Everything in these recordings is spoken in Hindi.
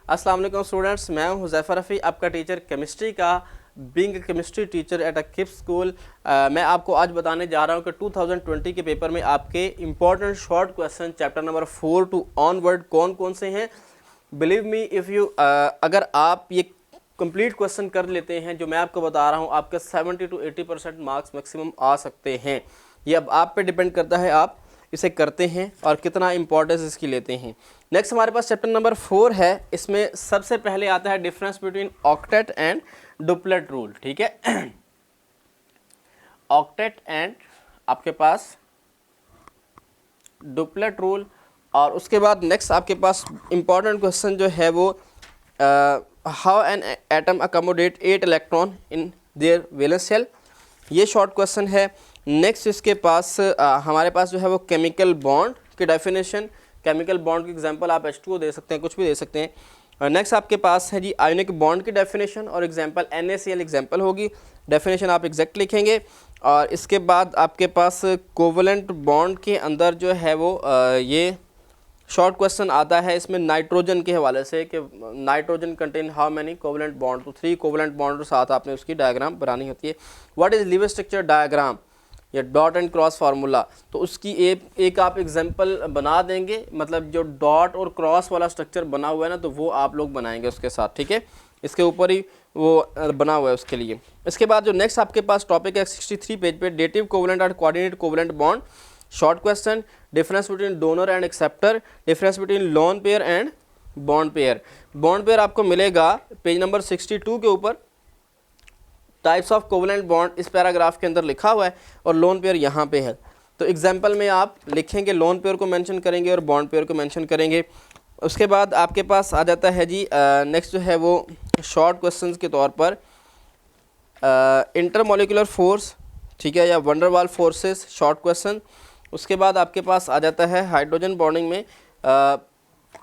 अस्सलाम वालेकुम स्टूडेंट्स, मैं हूं हुज़ैफ़ा रफ़ी, आपका टीचर केमिस्ट्री का। Being a chemistry teacher at a Kips school, मैं आपको आज बताने जा रहा हूं कि 2020 के पेपर में आपके important short question chapter number 4 to onward कौन कौन से हैं। बिलीव मी इफ़ यू अगर आप ये कंप्लीट क्वेश्चन कर लेते हैं जो मैं आपको बता रहा हूँ, आपके 70 to 80% मार्क्स मैक्सिमम आ सकते हैं। ये अब आप पे डिपेंड करता है आप इसे करते हैं और कितना इंपॉर्टेंस इसकी लेते हैं। नेक्स्ट हमारे पास चैप्टर नंबर 4 है। इसमें सबसे पहले आता है difference between octet and duplet rule. ठीक है, ऑक्टेट एंड आपके पास डुप्लेट रूल। और उसके बाद नेक्स्ट आपके पास इंपॉर्टेंट क्वेश्चन जो है वो how an atom accommodate 8 electron in their valence shell, ये शॉर्ट क्वेश्चन है। नेक्स्ट इसके पास हमारे पास जो है वो केमिकल बॉन्ड की डेफिनेशन, केमिकल बॉन्ड की एग्जांपल आप H2O दे सकते हैं, कुछ भी दे सकते हैं। और नेक्स्ट आपके पास है जी आयोनिक बॉन्ड की डेफिनेशन और एग्जांपल NaCl एग्जांपल होगी, डेफिनेशन आप एग्जैक्ट लिखेंगे। और इसके बाद आपके पास कोवलेंट बॉन्ड के अंदर जो है वो ये शॉर्ट क्वेश्चन आता है इसमें नाइट्रोजन के हवाले से कि nitrogen contain how many covalent bond, तो 3 कोवलेंट बॉन्ड के साथ आपने उसकी डायग्राम बनानी होती है। What is Lewis structure diagram या डॉट एंड क्रॉस फार्मूला, तो उसकी एक आप एग्जांपल बना देंगे, मतलब जो डॉट और क्रॉस वाला स्ट्रक्चर बना हुआ है ना, तो वो आप लोग बनाएंगे उसके साथ। ठीक है, इसके ऊपर ही वो बना हुआ है उसके लिए। इसके बाद जो नेक्स्ट आपके पास टॉपिक है 63 पेज पे, डेटिव कोवलेंट और coordinate covalent bond short question, difference between donor and acceptor, difference between lone pair and bond pair. Bond pair आपको मिलेगा पेज नंबर 62 के ऊपर। टाइप्स ऑफ कोवलेंट बॉन्ड इस पैराग्राफ के अंदर लिखा हुआ है और लोन पेयर यहाँ पे है। तो एग्जाम्पल में आप लिखेंगे, लोन पेयर को मेंशन करेंगे और बॉन्ड पेयर को मेंशन करेंगे। उसके बाद आपके पास आ जाता है जी नेक्स्ट जो है वो शॉर्ट क्वेश्चंस के तौर पर इंटरमोलिकुलर फोर्स, ठीक है, या वंडरवाल फोर्सेस शॉर्ट क्वेश्चन। उसके बाद आपके पास आ जाता है हाइड्रोजन बॉन्डिंग में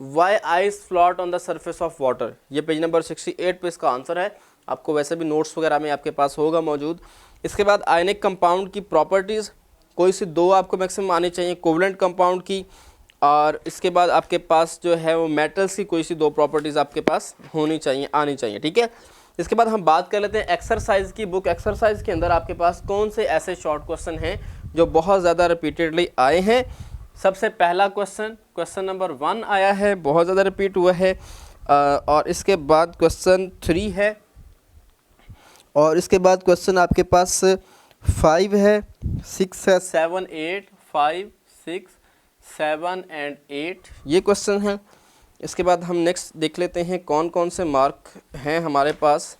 why ice float on the surface of water, ये पेज नंबर 68 पे इसका आंसर है। आपको वैसे भी नोट्स वगैरह में आपके पास होगा मौजूद। इसके बाद आयनिक कंपाउंड की प्रॉपर्टीज़, कोई सी 2 आपको मैक्सिमम आनी चाहिए कोवलेंट कंपाउंड की। और इसके बाद आपके पास जो है वो मेटल्स की कोई सी 2 प्रॉपर्टीज़ आपके पास होनी चाहिए, आनी चाहिए। ठीक है, इसके बाद हम बात कर लेते हैं एक्सरसाइज की बुक। एक्सरसाइज के अंदर आपके पास कौन से ऐसे शॉर्ट क्वेश्चन हैं जो बहुत ज़्यादा रिपीटेडली आए हैं। सबसे पहला क्वेश्चन नंबर 1 आया है, बहुत ज़्यादा रिपीट हुआ है। और इसके बाद क्वेश्चन 3 है और इसके बाद क्वेश्चन आपके पास 5 है, 6 है, 7, 8, 5, 6, 7 एंड 8 ये क्वेश्चन हैं। इसके बाद हम नेक्स्ट देख लेते हैं कौन कौन से मार्क हैं हमारे पास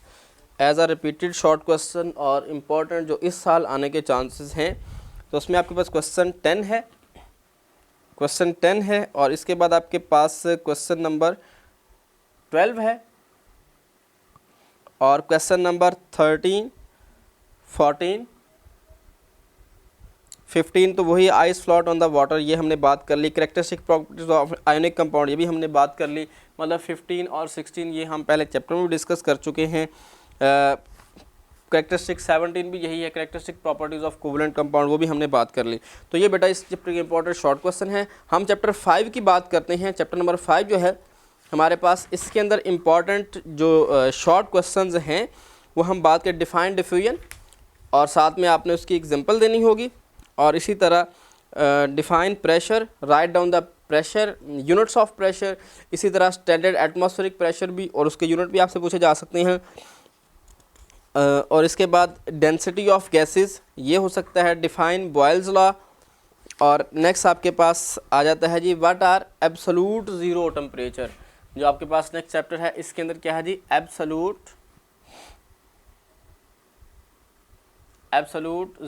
as a repeated short question और इम्पोर्टेंट जो इस साल आने के चांसेस हैं। तो उसमें आपके पास क्वेश्चन 10 है और इसके बाद आपके पास क्वेश्चन नंबर 12 है और क्वेश्चन नंबर 13, 14, 15 तो वही ice float on the water, ये हमने बात कर ली। Characteristic properties of ionic compound, ये भी हमने बात कर ली। मतलब 15 और 16 ये हम पहले चैप्टर में डिस्कस कर चुके हैं। कैरेक्टरिस्टिक 17 भी यही है, characteristic properties of covalent compound, वो भी हमने बात कर ली। तो ये बेटा इस चैप्टर के इंपॉर्टेंट शॉर्ट क्वेश्चन है। हम चैप्टर 5 की बात करते हैं। चैप्टर नंबर 5 जो है हमारे पास, इसके अंदर इम्पॉर्टेंट जो शॉर्ट क्वेश्चंस हैं वो हम बात करें डिफाइन डिफ्यूजन और साथ में आपने उसकी एग्जांपल देनी होगी। और इसी तरह define pressure, right down the pressure, units of pressure. इसी तरह स्टैंडर्ड एटमॉस्फेरिक प्रेशर भी और उसके यूनिट भी आपसे पूछे जा सकते हैं। और इसके बाद डेंसिटी ऑफ गैसेस, ये हो सकता है। Define Boyle's law. और नेक्स्ट आपके पास आ जाता है जी what are absolute zero temperature, जो आपके पास नेक्स्ट चैप्टर है इसके अंदर क्या है जी एब्सोल्यूट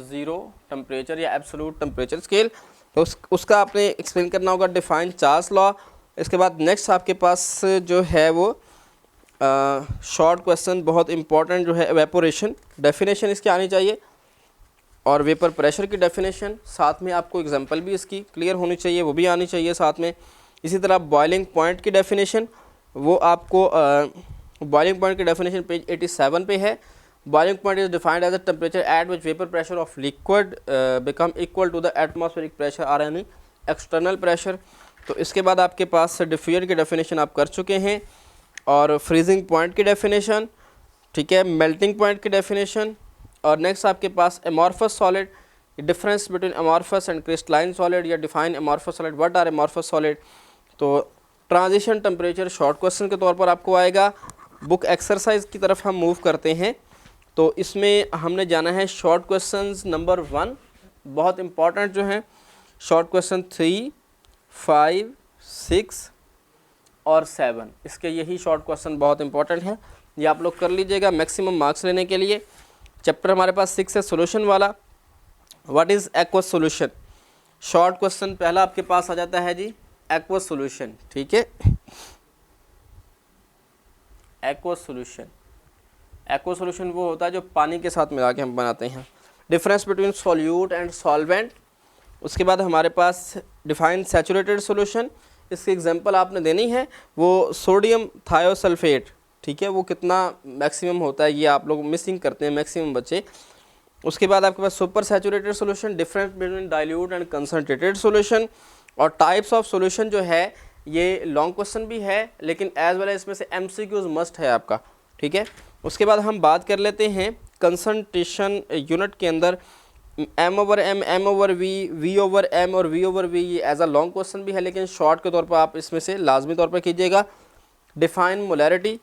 ज़ीरो टेम्परेचर या एब्सोल्यूट टेम्परेचर स्केल। तो उसका आपने एक्सप्लेन करना होगा। Define Charles law. इसके बाद नेक्स्ट आपके पास जो है वो शॉर्ट क्वेश्चन बहुत इंपॉर्टेंट जो है एवेपोरेशन, डेफिनेशन इसकी आनी चाहिए और वेपर प्रेशर की डेफिनेशन, साथ में आपको एग्जांपल भी इसकी क्लियर होनी चाहिए, वो भी आनी चाहिए साथ में। इसी तरह बॉइलिंग पॉइंट की डेफिनेशन, वो आपको बॉइलिंग पॉइंट की डेफिनेशन पेज 87 पे है। Boiling point is defined as a temperature at which vapour pressure of liquid become equal to the atmospheric pressure और एनी एक्सटर्नल प्रेशर। तो इसके बाद आपके पास डिफ्यूजन की डेफिनेशन आप कर चुके हैं। और फ्रीजिंग पॉइंट की डेफिनेशन, ठीक है, मेल्टिंग पॉइंट की डेफिनेशन। और नेक्स्ट आपके पास amorphous solid, difference between amorphous and crystalline solid, या define amorphous solid, what are amorphous solid. तो ट्रांजिशन टेम्परेचर शॉर्ट क्वेश्चन के तौर पर आपको आएगा। बुक एक्सरसाइज की तरफ हम मूव करते हैं। तो इसमें हमने जाना है शॉर्ट क्वेश्चंस नंबर 1, बहुत इंपॉर्टेंट जो हैं शॉर्ट क्वेश्चन 3, 5, 6 और 7, इसके यही शॉर्ट क्वेश्चन बहुत इंपॉर्टेंट है, ये आप लोग कर लीजिएगा मैक्सिमम मार्क्स लेने के लिए। चैप्टर हमारे पास 6 है सोल्यूशन वाला। What is aqueous solution, short question पहला आपके पास आ जाता है जी एक्वस सोल्यूशन, ठीक है। एक्वस सोल्यूशन, एक्वस सोल्यूशन वो होता है जो पानी के साथ मिला के हम बनाते हैं। Difference between solute and solvent. उसके बाद हमारे पास डिफाइन सैचुरेटेड सोल्यूशन, इसकी एग्जांपल आपने देनी है, वो सोडियम थायोसल्फेट, ठीक है, वो कितना मैक्सिमम होता है ये आप लोग मिसिंग करते हैं मैक्सिमम बच्चे। उसके बाद आपके पास super saturated solution, difference between dilute and concentrated solution. और टाइप्स ऑफ सोल्यूशन जो है ये लॉन्ग क्वेश्चन भी है, लेकिन एज वेल इसमें से एमसीक्यूज मस्ट है आपका, ठीक है। उसके बाद हम बात कर लेते हैं कंसंट्रेशन यूनिट के अंदर m over m, m over v, v over m और v ओवर v, ये एज अ लॉन्ग क्वेश्चन भी है, लेकिन शॉर्ट के तौर पर आप इसमें से लाजमी तौर पर कीजिएगा। Define molarity,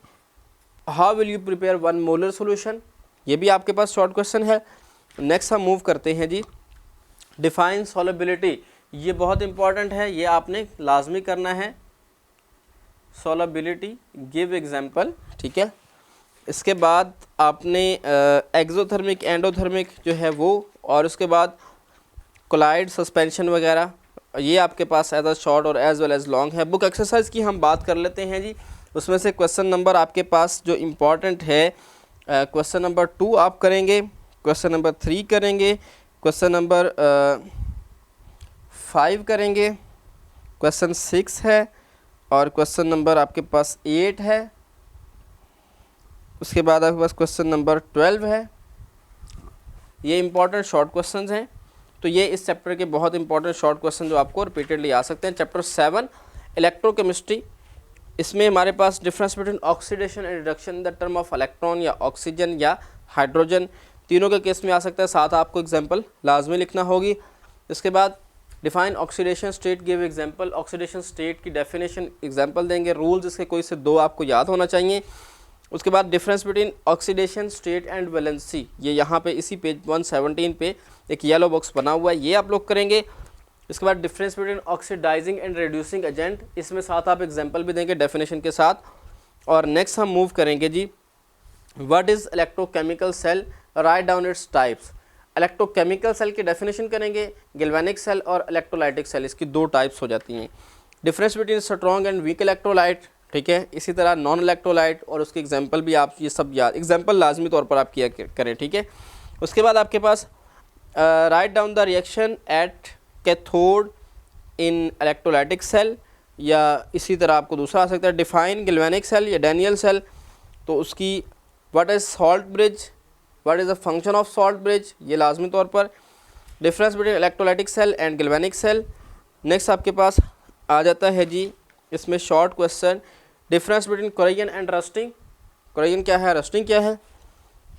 how will you prepare 1 molar solution, ये भी आपके पास शॉर्ट क्वेश्चन है। नेक्स्ट हम मूव करते हैं जी डिफाइन सॉलेबिलिटी, ये बहुत इंपॉर्टेंट है, ये आपने लाजमी करना है। सॉलेबिलिटी, गिव एग्जांपल, ठीक है। इसके बाद आपने एक्सोथर्मिक, एंडोथर्मिक जो है वो, और उसके बाद कोलाइड सस्पेंशन वगैरह, ये आपके पास एज अ शॉर्ट और एज वेल एज लॉन्ग है। बुक एक्सरसाइज की हम बात कर लेते हैं जी। उसमें से क्वेश्चन नंबर आपके पास जो इम्पॉर्टेंट है, क्वेश्चन नंबर 2 आप करेंगे, क्वेश्चन नंबर 3 करेंगे, क्वेश्चन नंबर 5 करेंगे, क्वेश्चन 6 है, और क्वेश्चन नंबर आपके पास 8 है। उसके बाद आपके पास क्वेश्चन नंबर 12 है। ये इंपॉर्टेंट शॉर्ट क्वेश्चंस हैं। तो ये इस चैप्टर के बहुत इंपॉर्टेंट शॉर्ट क्वेश्चन जो आपको रिपीटेडली आ सकते हैं। चैप्टर 7 इलेक्ट्रोकेमिस्ट्री, इसमें हमारे पास difference between oxidation and reduction in the term of electron, या ऑक्सीजन या हाइड्रोजन, तीनों के केस में आ सकता है। साथ आपको एग्जाम्पल लाजमी लिखना होगी। इसके बाद define oxidation state, give example, oxidation state की डेफिनेशन एग्जाम्पल देंगे। रूल्स इसके कोई से 2 आपको याद होना चाहिए। उसके बाद difference between oxidation state and valency, ये यहाँ पे इसी पेज 117 पे एक येलो बॉक्स बना हुआ है, ये आप लोग करेंगे। इसके बाद difference between oxidising and reducing agent, इसमें साथ आप एग्जांपल भी देंगे डेफिनेशन के साथ। और नेक्स्ट हम मूव करेंगे जी what is electrochemical cell, write down its types. Electrochemical cell की डेफिनेशन करेंगे, गैल्वेनिक सेल और इलेक्ट्रोलाइटिक सेल, इसकी 2 टाइप्स हो जाती हैं। Difference between strong and weak electrolyte, ठीक है। इसी तरह नॉन इलेक्ट्रोलाइट, और उसके एग्जांपल भी आप ये सब याद, एग्जांपल लाजमी तौर पर आप किया करें, ठीक है। उसके बाद आपके पास right down the reaction at cathode in electrolytic cell, या इसी तरह आपको दूसरा आ सकता है डिफाइन गैल्वेनिक सेल या डैनियल सेल। तो उसकी what is salt bridge, what is the function of salt bridge, ये लाजमी तौर पर। Difference between electrolytic cell and galvanic cell. Next आपके पास आ जाता है जी इसमें short question, difference between corrosion and rusting, corrosion क्या है, रस्टिंग क्या है,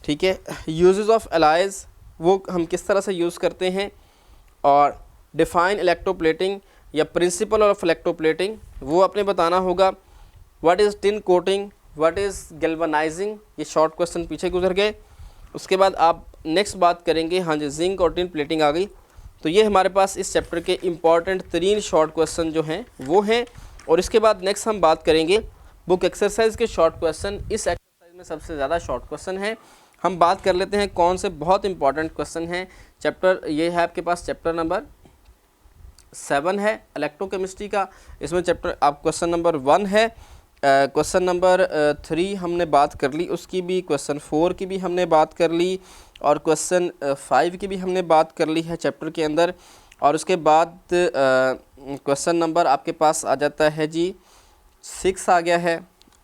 ठीक है। यूजेस ऑफ एलाइज, वो हम किस तरह से यूज़ करते हैं। और डिफाइन इलेक्ट्रोप्लेटिंग या प्रिंसिपल ऑफ इलेक्ट्रोप्लेटिंग, वो आपने बताना होगा। What is tin coating, what is galvanising, ये शॉर्ट क्वेश्चन पीछे गुजर गए। उसके बाद आप नेक्स्ट बात करेंगे, हाँ जी, जिंक और टिन प्लेटिंग आ गई। तो ये हमारे पास इस चैप्टर के इम्पॉर्टेंट 3 शॉर्ट क्वेश्चन जो हैं वो हैं। और इसके बाद नेक्स्ट हम बात करेंगे बुक एक्सरसाइज के शॉर्ट क्वेश्चन। इस एक्सरसाइज में सबसे ज़्यादा शॉर्ट क्वेश्चन है। हम बात कर लेते हैं कौन से बहुत इंपॉर्टेंट क्वेश्चन हैं। चैप्टर ये है आपके पास चैप्टर नंबर 7 है इलेक्ट्रोकेमिस्ट्री का। इसमें चैप्टर आप क्वेश्चन नंबर 1 है, क्वेश्चन नंबर 3 हमने बात कर ली उसकी भी, क्वेश्चन 4 की भी हमने बात कर ली, और क्वेश्चन 5 की भी हमने बात कर ली है चैप्टर के अंदर। और उसके बाद क्वेश्चन नंबर आपके पास आ जाता है जी 6 आ गया है।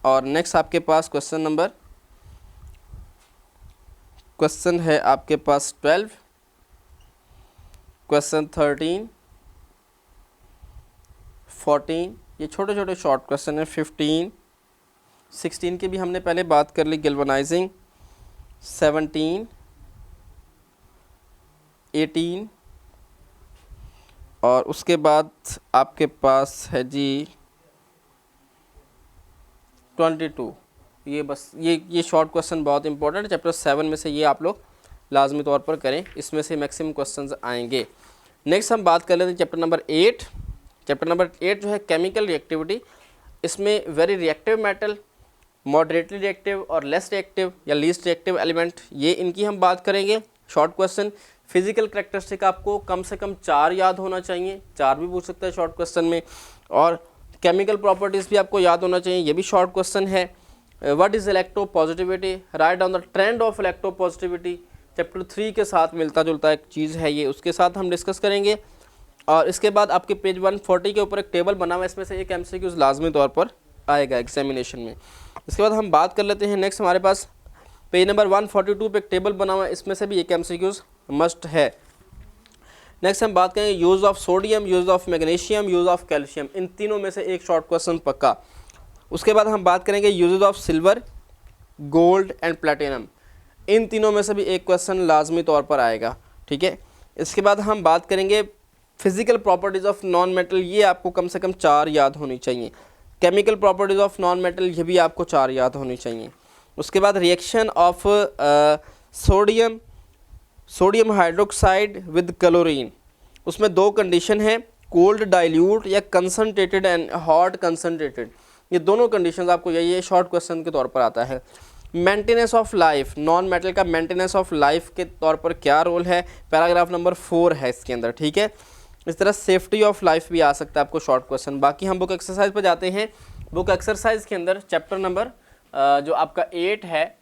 और नेक्स्ट आपके पास क्वेश्चन है आपके पास 12, क्वेश्चन 13, 14, ये छोटे छोटे शॉर्ट क्वेश्चन है, 15, 16 की भी हमने पहले बात कर ली, गैल्वेनाइजिंग। 17, 18 और उसके बाद आपके पास है जी 22। ये बस ये शॉर्ट क्वेश्चन बहुत इंपॉर्टेंट है, चैप्टर 7 में से ये आप लोग लाजमी तौर पर करें, इसमें से मैक्सिमम क्वेश्चंस आएंगे। नेक्स्ट हम बात कर लेते हैं चैप्टर नंबर 8। चैप्टर नंबर 8 जो है केमिकल रिएक्टिविटी। इसमें very reactive metal, moderately reactive और लेस रिएक्टिव या लीस्ट रिएक्टिव एलिमेंट, ये इनकी हम बात करेंगे। Short question. फिजिकल करेक्टरिस्टिक आपको कम से कम 4 याद होना चाहिए, 4 भी पूछ सकता है शॉर्ट क्वेश्चन में। और केमिकल प्रॉपर्टीज़ भी आपको याद होना चाहिए, ये भी शॉर्ट क्वेश्चन है। What is electropositivity, right down the trend of electropositivity, chapter 3 के साथ मिलता जुलता एक चीज़ है ये, उसके साथ हम डिस्कस करेंगे। और इसके बाद आपके पेज 140 के ऊपर एक टेबल बना हुआ है, इसमें से एक MCQ लाजमी तौर पर आएगा एग्जामिनेशन में। इसके बाद हम बात कर लेते हैं नेक्स्ट, हमारे पास पेज नंबर 142 पे एक टेबल बना हुआ है, इसमें से भी एक MCQ मस्ट है। नेक्स्ट हम बात करेंगे use of sodium, use of magnesium, use of calcium, इन तीनों में से एक शॉर्ट क्वेश्चन पक्का। उसके बाद हम बात करेंगे use of silver, gold and platinum, इन तीनों में से भी एक क्वेश्चन लाजमी तौर पर आएगा, ठीक है। इसके बाद हम बात करेंगे physical properties of non metal, ये आपको कम से कम 4 याद होनी चाहिए। Chemical properties of non metal, ये भी आपको 4 याद होनी चाहिए। उसके बाद reaction of sodium hydroxide with chlorine, उसमें 2 कंडीशन है, कोल्ड डाइल्यूट या कंसनट्रेटेड एंड हॉट कंसनट्रेटेड, ये दोनों कंडीशंस आपको ये शॉर्ट क्वेश्चन के तौर पर आता है। Maintenance of life, non metal का मेंटेनेंस ऑफ लाइफ के तौर पर क्या रोल है, पैराग्राफ नंबर 4 है इसके अंदर, ठीक है। इस तरह सेफ्टी ऑफ लाइफ भी आ सकता है आपको शॉर्ट क्वेश्चन। बाकी हम बुक एक्सरसाइज पर जाते हैं। बुक एक्सरसाइज के अंदर चैप्टर नंबर जो आपका 8 है,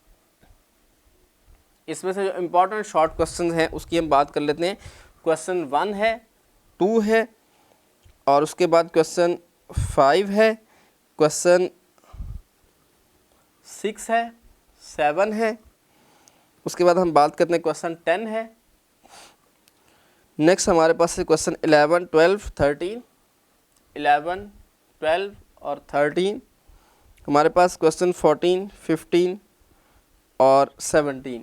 इसमें से जो इम्पोर्टेंट शॉर्ट क्वेश्चन हैं उसकी हम बात कर लेते हैं। क्वेश्चन 1 है, 2 है और उसके बाद क्वेश्चन 5 है, क्वेश्चन 6 है, 7 है। उसके बाद हम बात करते हैं क्वेश्चन 10 है। नेक्स्ट हमारे पास है क्वेश्चन 11, 12, 13, 11, 12 और 13। हमारे पास क्वेश्चन 14, 15 और 17,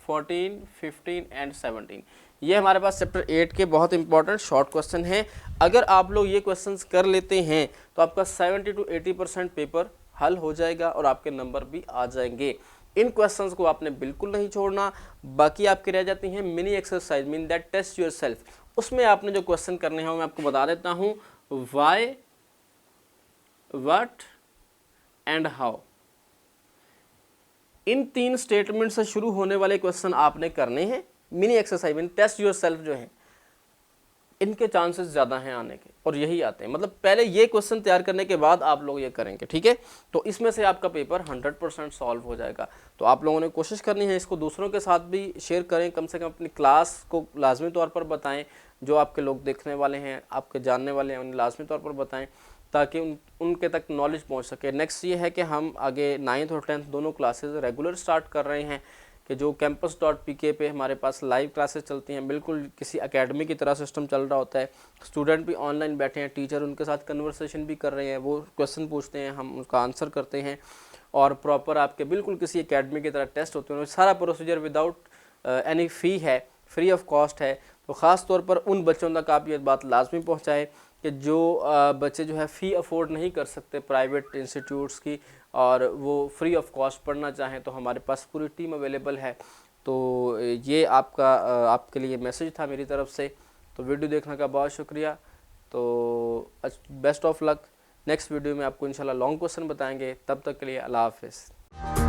14, 15 एंड 17, ये हमारे पास चैप्टर 8 के बहुत इंपॉर्टेंट शॉर्ट क्वेश्चन हैं। अगर आप लोग ये क्वेश्चंस कर लेते हैं तो आपका 70 to 80% पेपर हल हो जाएगा और आपके नंबर भी आ जाएंगे। इन क्वेश्चंस को आपने बिल्कुल नहीं छोड़ना। बाकी आपके रह जाती हैं mini exercise, mean that test yourself. उसमें आपने जो क्वेश्चन करने हैं मैं आपको बता देता हूँ, वाई, व्हाट एंड हाउ, इन 3 स्टेटमेंट से शुरू होने वाले क्वेश्चन आपने करने हैं। Mini exercise mean test yourself जो है, इनके चांसेस ज़्यादा हैं आने के, और यही आते हैं। मतलब पहले ये क्वेश्चन तैयार करने के बाद आप लोग ये करेंगे, ठीक है। तो इसमें से आपका पेपर 100% सॉल्व हो जाएगा। तो आप लोगों ने कोशिश करनी है, इसको दूसरों के साथ भी शेयर करें, कम से कम अपनी क्लास को लाजमी तौर पर बताएं। जो आपके लोग देखने वाले हैं, आपके जानने वाले हैं, उन्हें लाजमी तौर पर बताएं ताकि उनके तक नॉलेज पहुँच सके। नेक्स्ट ये है कि हम आगे 9th और 10th दोनों क्लासेज रेगुलर स्टार्ट कर रहे हैं, कि जो campus.pk पे हमारे पास लाइव क्लासेस चलती हैं, बिल्कुल किसी एकेडमी की तरह सिस्टम चल रहा होता है। स्टूडेंट भी ऑनलाइन बैठे हैं, टीचर उनके साथ कन्वर्सेशन भी कर रहे हैं, वो क्वेश्चन पूछते हैं, हम उसका आंसर करते हैं, और प्रॉपर आपके बिल्कुल किसी एकेडमी की तरह टेस्ट होते हैं। सारा प्रोसीजर विदाउट एनी फ़ी है, फ्री ऑफ कॉस्ट है। तो ख़ास तौर पर उन बच्चों तक आप ये बात लाजमी पहुँचाएँ कि जो बच्चे जो है फ़ी अफोर्ड नहीं कर सकते प्राइवेट इंस्टीट्यूट्स की, और वो फ्री ऑफ कॉस्ट पढ़ना चाहें, तो हमारे पास पूरी टीम अवेलेबल है। तो ये आपके लिए मैसेज था मेरी तरफ से। तो वीडियो देखने का बहुत शुक्रिया। तो best of luck. Next video में आपको इंशाल्लाह लॉन्ग क्वेश्चन बताएंगे। तब तक के लिए अल्लाह हाफ़िज़।